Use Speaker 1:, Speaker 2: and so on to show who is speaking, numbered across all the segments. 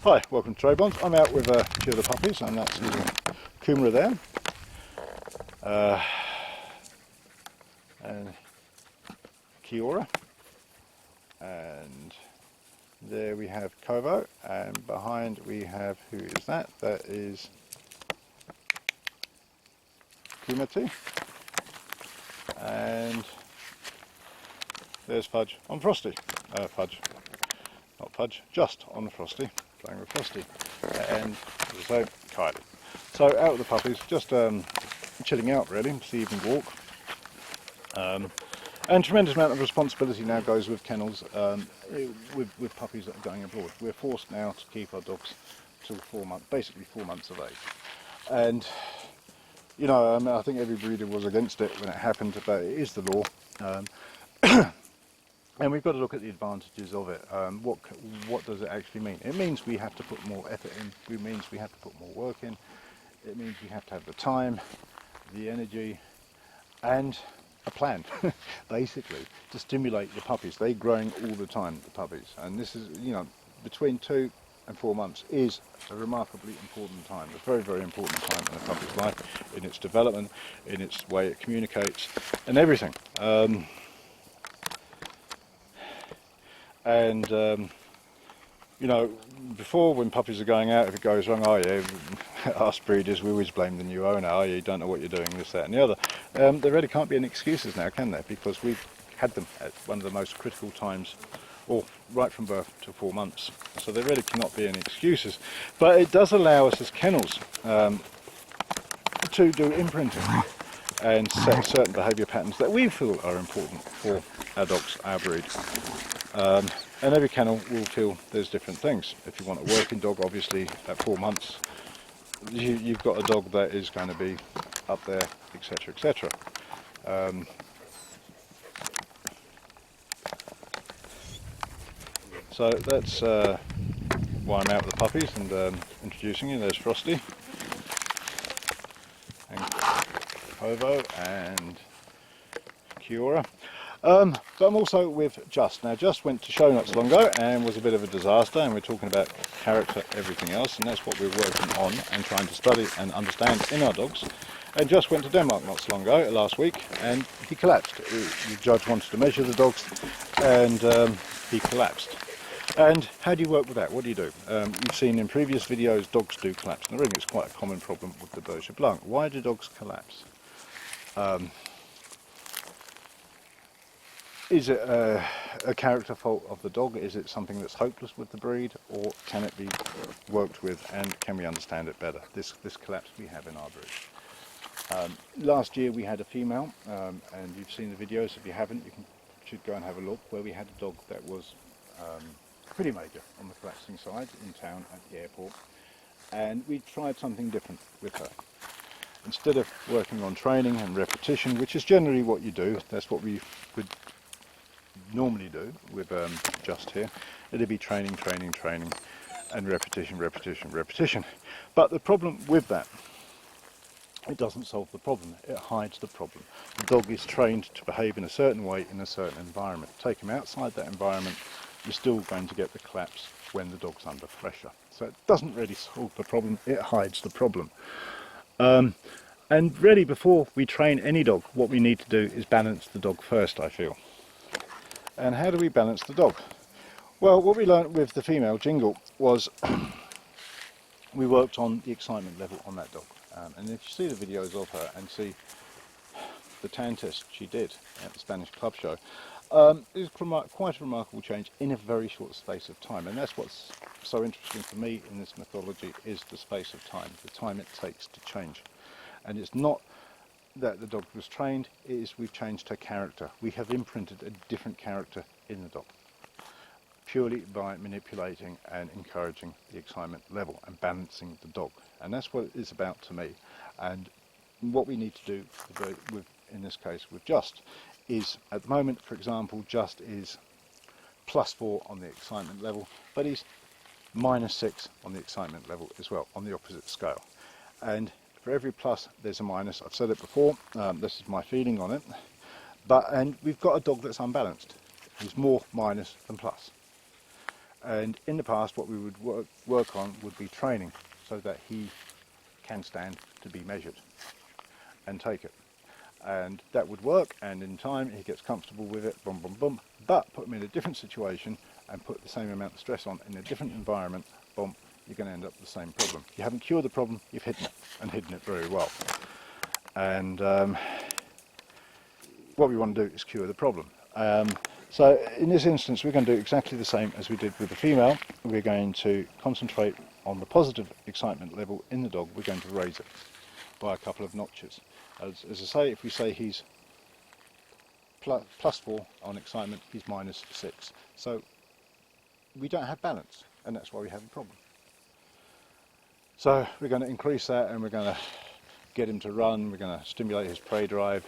Speaker 1: Hi, welcome to TREBONS. I'm out with a few of the puppies, and that's Kumara there. And Kiora. And there we have Kovo, and behind we have, who is that? That is Kumati. And there's Fudge on Frosty. Fudge, not Fudge, just on Frosty. Playing with Frosty, and as I say, Kylie. So out with the puppies, just chilling out really. It's the evening walk, and tremendous amount of responsibility now goes with kennels, with puppies that are going abroad. We're forced now to keep our dogs till 4 months, basically 4 months of age, and you know, I think every breeder was against it when it happened, but it is the law. And we've got to look at the advantages of it. What does it actually mean? It means we have to put more effort in. It means we have to put more work in. It means we have to have the time, the energy, and a plan, basically, to stimulate the puppies. They're growing all the time, the puppies. And this is, you know, between 2 and 4 months is a remarkably important time, a very, very important time in a puppy's life, in its development, in its way it communicates, and everything. You know, before, when puppies are going out, if it goes wrong, oh yeah, us breeders, we always blame the new owner, oh yeah, you don't know what you're doing, this, that and the other. There really can't be any excuses now, can there? Because we've had them at one of the most critical times, or right from birth to 4 months. So there really cannot be any excuses. But it does allow us as kennels to do imprinting and set certain behaviour patterns that we feel are important for our dogs, our breed. And every kennel will feel there's different things. If you want a working dog, obviously at 4 months, you've got a dog that is going to be up there, etc., etc. So that's why I'm out with the puppies and introducing you. There's Frosty, and Kovo, and Kiora. But I'm also with Just. Now Just went to show not so long ago and was a bit of a disaster, and we're talking about character, everything else, and that's what we're working on and trying to study and understand in our dogs. And Just went to Denmark not so long ago, last week, and he collapsed. The judge wanted to measure the dogs, and he collapsed. And how do you work with that? What do you do? You've seen in previous videos dogs do collapse, and I think it's quite a common problem with the Berger Blanc. Why do dogs collapse? Is it a character fault of the dog? Is it something that's hopeless with the breed, or can it be worked with, and can we understand it better? This collapse we have in our breed. Last year we had a female, and you've seen the videos. If you haven't, you should go and have a look, where we had a dog that was pretty major on the collapsing side in town at the airport, and we tried something different with her. Instead of working on training and repetition, which is generally what you do, that's what we would normally do with Just here, it'd be training, training, training, and repetition, repetition, repetition. But the problem with that, it doesn't solve the problem, it hides the problem. The dog is trained to behave in a certain way in a certain environment. Take him outside that environment, you're still going to get the collapse when the dog's under pressure. So it doesn't really solve the problem, it hides the problem. And really, before we train any dog, what we need to do is balance the dog first, I feel. And how do we balance the dog? Well, what we learned with the female, Jingle, was we worked on the excitement level on that dog. And if you see the videos of her and see the tan test she did at the Spanish club show, it's quite a remarkable change in a very short space of time. And that's what's so interesting for me in this methodology, is the space of time, the time it takes to change. And it's not that the dog was trained, it is we've changed her character. We have imprinted a different character in the dog, purely by manipulating and encouraging the excitement level and balancing the dog. And that's what it is about to me. And what we need to do with, in this case with Just, is at the moment, for example, Just is +4 on the excitement level, but he's -6 on the excitement level as well, on the opposite scale. And for every plus there's a minus. I've said it before, this is my feeling on it. And we've got a dog that's unbalanced. He's more minus than plus. And in the past, what we would work on would be training so that he can stand to be measured and take it. And that would work, and in time he gets comfortable with it, boom, boom, boom. But put him in a different situation and put the same amount of stress on in a different environment, boom, you're going to end up with the same problem. You haven't cured the problem, you've hidden it, and hidden it very well. And what we want to do is cure the problem. So in this instance, we're going to do exactly the same as we did with the female. We're going to concentrate on the positive excitement level in the dog. We're going to raise it by a couple of notches. As I say, if we say he's +4 on excitement, he's -6. So we don't have balance, and that's why we have a problem. So we're going to increase that, and we're going to get him to run, we're going to stimulate his prey drive,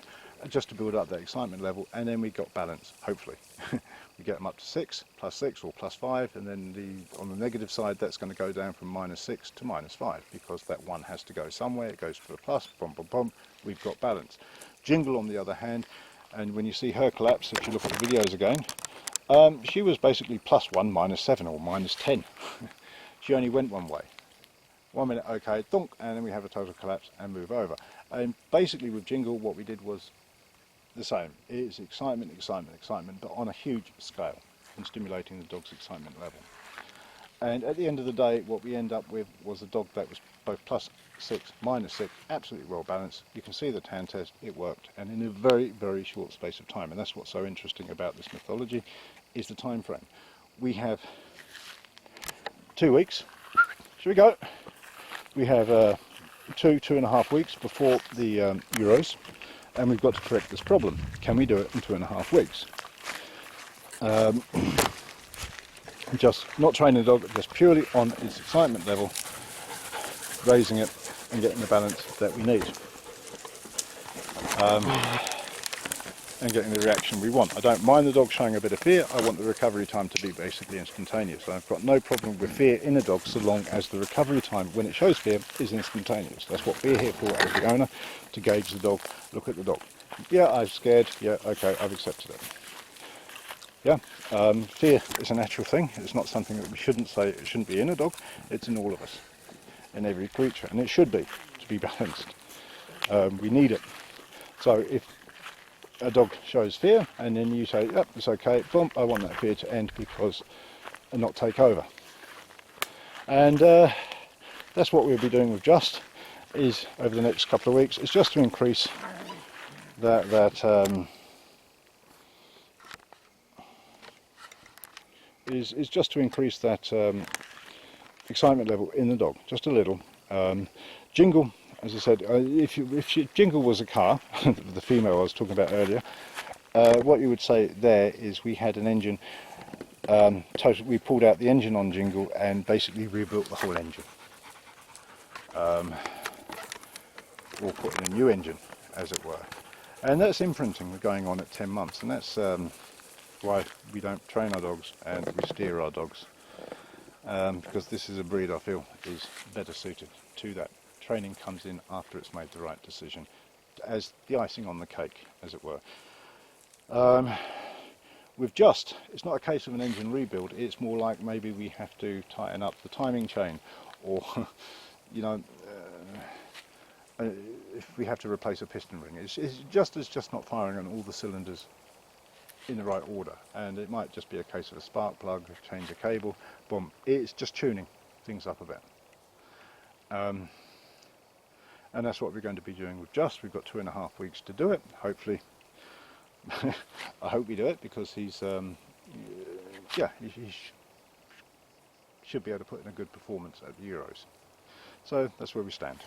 Speaker 1: just to build up that excitement level, and then we've got balance, hopefully. We get them up to +6 or +5, and then on the negative side, that's going to go down from -6 to -5, because that one has to go somewhere. It goes to a plus, boom, boom, boom, we've got balance. Jingle, on the other hand, and when you see her collapse, if you look at the videos again, she was basically +1, -7 or -10. She only went one way. 1 minute, okay, thunk, and then we have a total collapse and move over. And basically with Jingle, what we did was the same. It's excitement, excitement, excitement, but on a huge scale, and stimulating the dog's excitement level. And at the end of the day, what we end up with was a dog that was both +6, -6, absolutely well balanced. You can see the tan test, it worked, and in a very, very short space of time. And that's what's so interesting about this methodology, is the time frame. We have 2 weeks. Should we go? We have 2.5 weeks before the Euros, and we've got to correct this problem. Can we do it in 2.5 weeks? Just not training the dog, just purely on its excitement level, raising it and getting the balance that we need, and getting the reaction we want. I don't mind the dog showing a bit of fear. I want the recovery time to be basically instantaneous. I've got no problem with fear in a dog so long as the recovery time when it shows fear is instantaneous. That's what we're here for as the owner, to gauge the dog, look at the dog. Yeah, I'm scared. Yeah, okay, I've accepted it. Yeah, fear is a natural thing. It's not something that we shouldn't say it shouldn't be in a dog. It's in all of us, in every creature, and it should be, to be balanced. We need it. So if a dog shows fear and then you say, yep, it's okay, boom, I want that fear to end and not take over. And that's what we'll be doing with Just, is over the next couple of weeks, is just to increase that excitement level in the dog, just a little. Jingle, as I said, if Jingle was a car, the female I was talking about earlier, what you would say there is we had an engine, we pulled out the engine on Jingle and basically rebuilt the whole engine. Or put in a new engine, as it were. And that's imprinting going on at 10 months, and that's why we don't train our dogs and we steer our dogs. Because this is a breed I feel is better suited to that. Training comes in after it's made the right decision, as the icing on the cake, as it were. With Just, it's not a case of an engine rebuild, it's more like maybe we have to tighten up the timing chain, or you know, if we have to replace a piston ring. It's just not firing on all the cylinders in the right order, and it might just be a case of a spark plug, change a cable, boom, it's just tuning things up a bit. And that's what we're going to be doing with Just. We've got 2.5 weeks to do it, hopefully. I hope we do it, because he's yeah, he should be able to put in a good performance at the Euros. So that's where we stand.